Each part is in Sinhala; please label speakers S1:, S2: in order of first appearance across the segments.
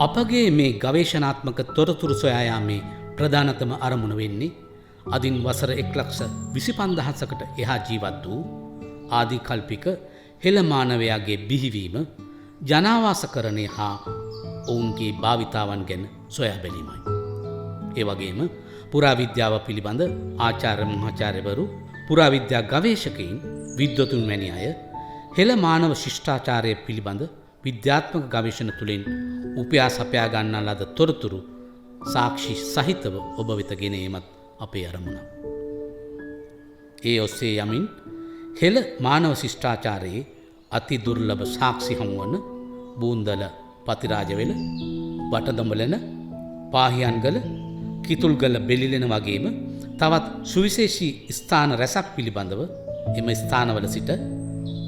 S1: අපගේ මේ ගවේෂණාත්මක තොරතුරු සොයා යාමේ ප්‍රධානතම අරමුණ වෙන්නේ අදින් වසර 1,25,000කට එහා ජීවත් වූ ආදිකල්පික හෙළ මානවයාගේ බිහිවීම, ජනාවාසකරණය හා ඔවුන්ගේ භාවිතාවන් ගැන සොයා බැලීමයි. ඒ වගේම පුරාවිද්‍යාව පිළිබඳ ආචාර්ය මහාචාර්යවරු, පුරාවිද්‍යා ගවේෂකයින්, විද්වතුන් වැනි අය හෙළ මානව ශිෂ්ටාචාරය පිළිබඳ විද්‍යාත්මක ගවේෂණ තුළින් උපයා සපයා ගන්නා ලද තොරතුරු සාක්ෂි සහිතව ඔබ වෙත ගෙන ඒමත් අපේ අරමුණ. ඒ ඔස්සේ යමින් හෙළ මානව ශිෂ්ටාචාරයේ අති දුර්ලභ සාක්ෂි හමුවන බූන්දල පතිරාජවෙල, වටදඹලන, පාහියන්ගල, කිතුල්ගල බෙලිලෙන වගේම තවත් සුවිශේෂී ස්ථාන රැසක් පිළිබඳව එම ස්ථානවල සිට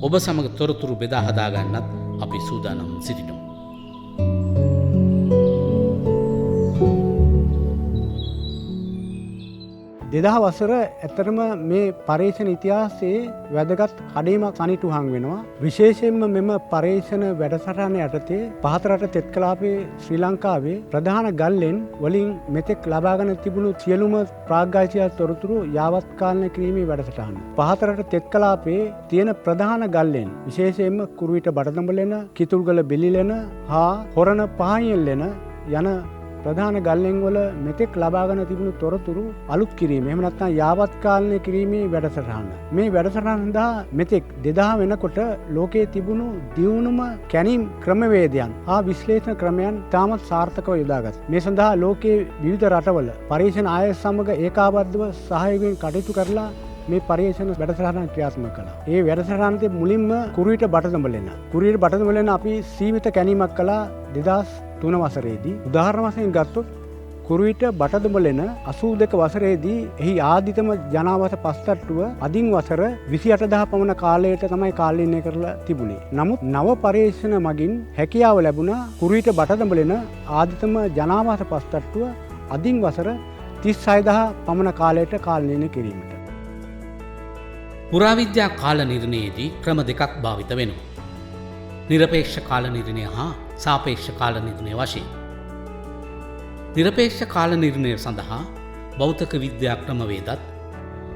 S1: ඔබ සමග තොරතුරු බෙදා හදා ගන්නත් අපි සූදානම් සිටිනවා.
S2: දෙදහ වසර ඇතරම මේ පර්යේෂණ ඉතිහාසයේ වැදගත් කඩේමක් සනිටුහන් වෙනවා. විශේෂයෙන්ම මෙම පර්යේෂණ වැඩසටහන යටතේ පහතරට තෙත් කලාපයේ ශ්‍රී ලංකාවේ ප්‍රධාන ගල්ලෙන් වලින් මෙතෙක් ලබාගෙන තිබුණු සියලුම ප්‍රාග්යිතිහාස තොරතුරු යාවත්කාලනය කිරීමේ වැඩසටහන. පහතරට තෙත් කලාපයේ තියෙන ප්‍රධාන ගල්ලෙන් විශේෂයෙන්ම කුරුවිට බටදඹලෙන, කිතුල්ගල බෙලිලෙන හා හොරණ පහයියෙල්ලෙන යන ප්‍රධාන ගල්ලෙන් වල මෙතෙක් ලබාගෙන තිබුණු තොරතුරු අලුත් කිරීම, එහෙම නැත්නම් යාවත්කාලනය කිරීමේ වැඩසටහන. මේ වැඩසටහන සඳහා මෙතෙක් 2000 වෙනකොට ලෝකයේ තිබුණු දියුණුම කැණීම් ක්‍රමවේදයන් හා විශ්ලේෂණ ක්‍රමයන් තාමත් සාර්ථකව යොදාගත්. මේ සඳහා ලෝකයේ විවිධ රටවල පර්යේෂණ ආයතන සමග ඒකාබද්ධව සහයෝගයෙන් කටයුතු කරලා මේ පර්යේෂණ වැඩසටහන ක්‍රියාත්මක කළා. ඒ වැඩසටහනේ මුලින්ම කුරුවිට බටදඹලෙන. කුරුවිට බටදඹලෙන අපි සීමිත කැණීමක් කළා 2003 වසරේදී. උදාහරණ වශයෙන් ගත්තොත් කුරුවිට බටදඹලෙන 82 වසරේදී එහි ආදිතම ජනාවාස පස්තට්ටුව අදින් වසර 28000 පමණ කාලයට තමයි කාලීනය කරලා තිබුණේ. නමුත් නව පර්යේෂණ මගින් හැකියාව ලැබුණා කුරුවිට බටදඹලෙන ආදිතම ජනාවාස පස්තට්ටුව අදින් වසර 36000 පමණ කාලයට කාලීනය කිරීමට.
S1: පුරාවිද්‍යා කාල නිර්ණයේදී ක්‍රම දෙකක් භාවිත වෙනවා. නිරපේක්ෂ කාල නිර්ණය හා සාපේක්ෂ කාල නිර්ණය වශයෙන්. නිරපේක්ෂ කාල නිර්ණය සඳහා භෞතික විද්‍යා ක්‍රමවේදත්,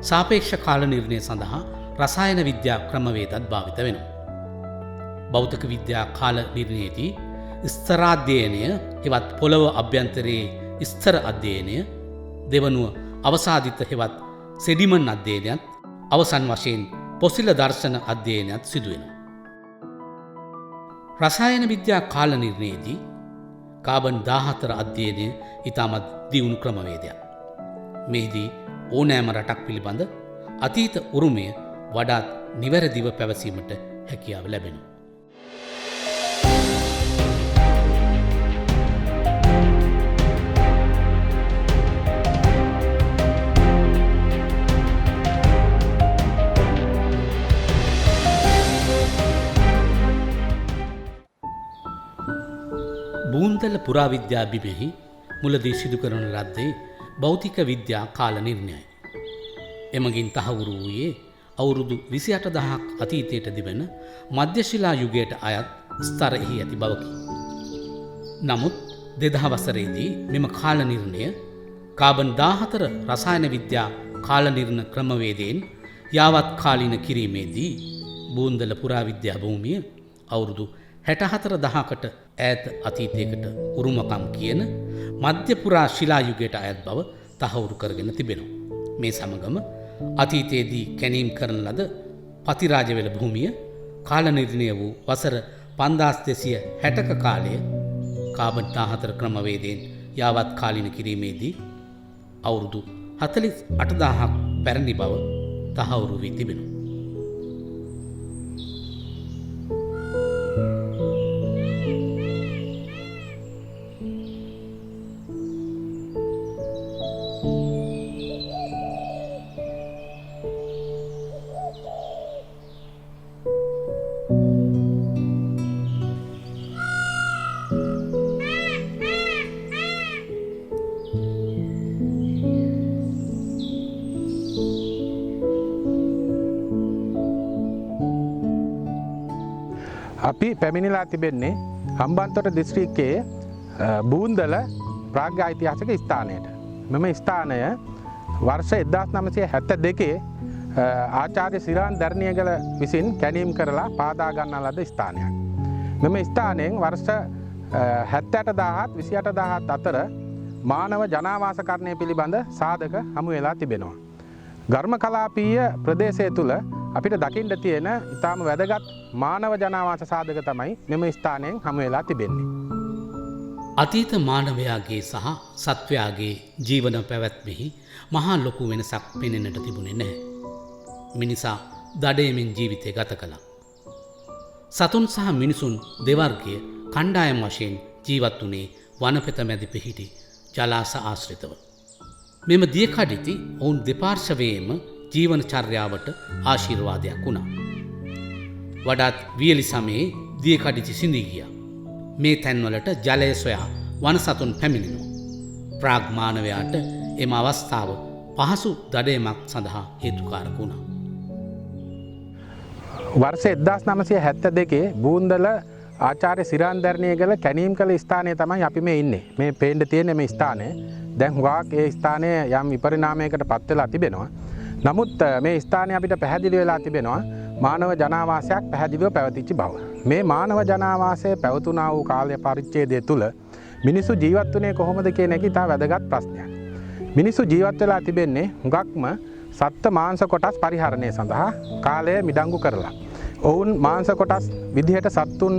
S1: සාපේක්ෂ කාල නිර්ණය සඳහා රසායන විද්‍යා ක්‍රමවේදත් භාවිත වෙනවා. භෞතික විද්‍යා කාල නිර්ණයේදී ස්තරාධ්‍යයනය හෙවත් පොළව අභ්‍යන්තරයේ ස්තර අධ්‍යයනය, දෙවනුව අවසාදිත හෙවත් සෙඩිමන් අධ්‍යයනයත්, අවසන් වශයෙන් පොසිල දර්ශන අධ්‍යයනයත් සිදුවෙනවා. රසායන විද්‍යා කාල නිර්ණයේදී කාබන් 14 අධ්‍යයනය ඉතාමත් දියුණු ක්‍රමවේදයක්. මෙහිදී ඕනෑම රටක් පිළිබඳ අතීත උරුමය වඩාත් නිවැරදිව පැවසීමට හැකියාව ලැබෙනවා. බූන්දල පුරාවිද්‍යා බිමෙහි මුලදී සිදු කරන ලද්දේ භෞතික විද්‍යා කාල නිර්ණයයි. එමගින් තහවුරු වූයේ අවුරුදු 28000ක් අතීතයට දිවෙන මධ්‍යශිලා යුගයට අයත් ස්තරෙහි ඇති බවකි. නමුත් 2000 වසරේදී මෙම කාල නිර්ණය කාබන් 14 රසායන විද්‍යා කාල නිර්ණ ක්‍රමවේදයෙන් යාවත් කාලීන කිරීමේදී බූන්දල පුරාවිද්‍යා භූමිය අවුරුදු 64000කට ඈත අතීතයකට උරුමකම් කියන මධ්‍යපුරා ශිලා යුගයට අයත් බව තහවුරු කරගෙන තිබෙනවා. මේ සමගම අතීතයේදී කැණීම් කරන ලද පතිරාජවෙල භූමිය කාල නිර්ණය වූ වසර 5260ක කාලය කාබන් 14 ක්‍රමවේදයෙන් යාවත් කාලීන කිරීමේදී අවුරුදු 48000ක් පැරණි බව තහවුරු වී තිබෙනවා.
S3: අපි පැමිණිලා තිබෙන්නේ හම්බන්තොට දිස්ත්‍රික්කයේ බූන්දල ප්‍රාග් ඓතිහාසික ස්ථානයට. මෙම ස්ථානය වර්ෂ 1972 ආචාර්ය සිරාන් දර්ණියගල විසින් කැණීම් කරලා පාදා ගන්නා ලද ස්ථානයක්. මෙම ස්ථානයෙන් වර්ෂ 78000 28000 අතර මානව ජනාවාසකරණය පිළිබඳ සාධක හමු වෙලා තිබෙනවා. ගර්ම කලාපීය ප්‍රදේශය තුල අපිට දකින්න තියෙන ඉතාම වැදගත් මානව ජනාවාස සාධක තමයි මෙම ස්ථානයෙන් හමු වෙලා තිබෙන්නේ.
S1: අතීත මානවයාගේ සහ සත්වයාගේ ජීවන පැවැත්මෙහි මහා ලොකු වෙනසක් පෙනෙන්නට තිබුණේ නැහැ. මිනිසා දඩයමින් ජීවිතය ගත කළා. සතුන් සහ මිනිසුන් දෙවර්ගය කණ්ඩායම් වශයෙන් ජීවත් වුණේ වනපෙත මැදි පිහිටි ජලාශ ආශ්‍රිතව. මෙම දියකඩිති ඔවුන් දෙපාර්ශවයේම ජීවන චර්යාවට ආශිර්වාදයක් වුණා. වඩාත් වියලි සමයේ දියකඩිති සිඳී ගියා. මේ තැන්වලට ජලය සොයා වනසතුන් පැමිණෙනවා. ප්‍රාග් මානවයාට එම අවස්ථාව පහසු දඩයමක් සඳහා හේතුකාරක වුණා.
S3: වර්ෂ 1972 බූන්දල ආචාර්ය සිරාන් දර්ණියගල කැණීම් කළ ස්ථානය තමයි අපි මේ ඉන්නේ. මේ පේන්න තියෙන මේ ස්ථානය දැන් හුඟක් ඒ ස්ථානය යම් විපරිණාමයකට පත් වෙලා තිබෙනවා. නමුත් මේ ස්ථානය අපිට පැහැදිලි වෙලා තිබෙනවා මානව ජනාවාසයක් පැහැදිලිව පැවතිච්ච බව. මේ මානව ජනාවාසය පැවතුනා වූ කාල පරිච්ඡේදය තුල මිනිසු ජීවත් වුණේ කොහොමද කියන එක ඉතා වැදගත් ප්‍රශ්නයක්. මිනිසු ජීවත් වෙලා තිබෙන්නේ හුඟක්ම සත්ත්ව මාංශ කොටස් පරිහරණය සඳහා කාලය මිඩංගු කරලා. ඔවුන් මාංශ කොටස් විදිහට සත්තුන්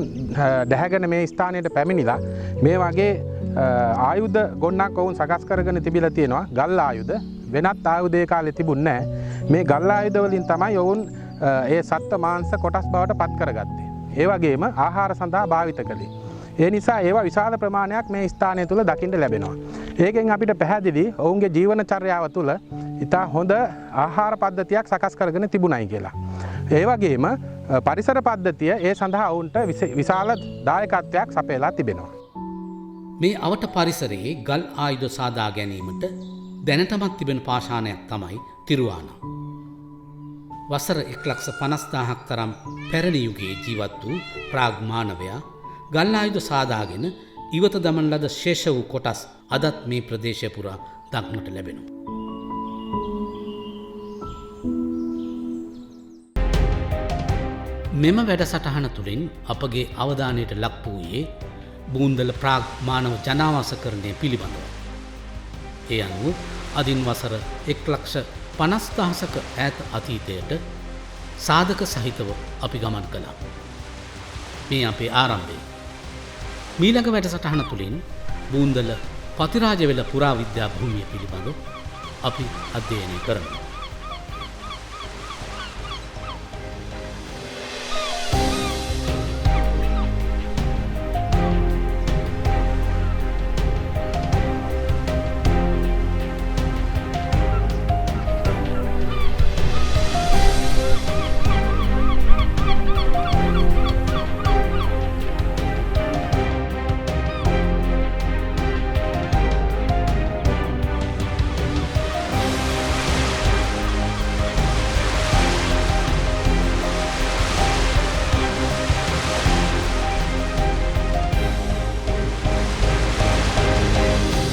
S3: දැහැගෙන මේ ස්ථානයට පැමිණිලා මේ වගේ ආයුධ ගොන්නක් ඔවුන් සකස් කරගෙන තිබිලා තියෙනවා. ගල් ආයුධ වෙනත් ආයුධ ඒ කාලේ තිබුණේ නැහැ. මේ ගල් ආයුධ වලින් තමයි ඔවුන් ඒ සත්ත්ව මාංශ කොටස් බවට පත් කරගත්තේ. ඒ වගේම ආහාර සඳහා භාවිත කළේ. ඒ නිසා ඒවා විශාල ප්‍රමාණයක් මේ ස්ථානය තුල දකින්න ලැබෙනවා. ඒකෙන් අපිට පැහැදිලි ඔවුන්ගේ ජීවන චර්යාව තුළ ඉතා හොඳ ආහාර පද්ධතියක් සකස් කරගෙන තිබුණයි කියලා. ඒ වගේම පරිසර පද්ධතිය ඒ සඳහා ඔවුන්ට විශාල දායකත්වයක් සපයලා තිබෙනවා.
S1: මේ අවට පරිසරයේ ගල් ආයුධ සාදා ගැනීමට දැනටමත් තිබෙන පාෂාණයක් තමයි තිරුවානා. වසර 1,50,000ක් තරම් පැරණි යුගයේ ජීවත් වූ ප්‍රාග් මානවයා ගල් ආයුධ සාදාගෙන ඉවත දමන ලද ශේෂ වූ කොටස් අදත් මේ ප්‍රදේශය පුරා දක්නට ලැබෙනවා. මෙම වැඩසටහන තුළින් අපගේ අවධානයට ලක් වූයේ බූන්දල ප්‍රාග් මානව ජනාවාසකරණය පිළිබඳව. ඒ අනුව අදින් වසර 1,50,000ක ඈත අතීතයට සාධක සහිතව අපි ගමන් කළා. මේ අපේ ආරම්භය. මීළඟ වැඩසටහන තුළින් බූන්දල පතිරාජවෙල පුරාවිද්‍යා භූමිය පිළිබඳ අපි අධ්‍යයනය කරමු.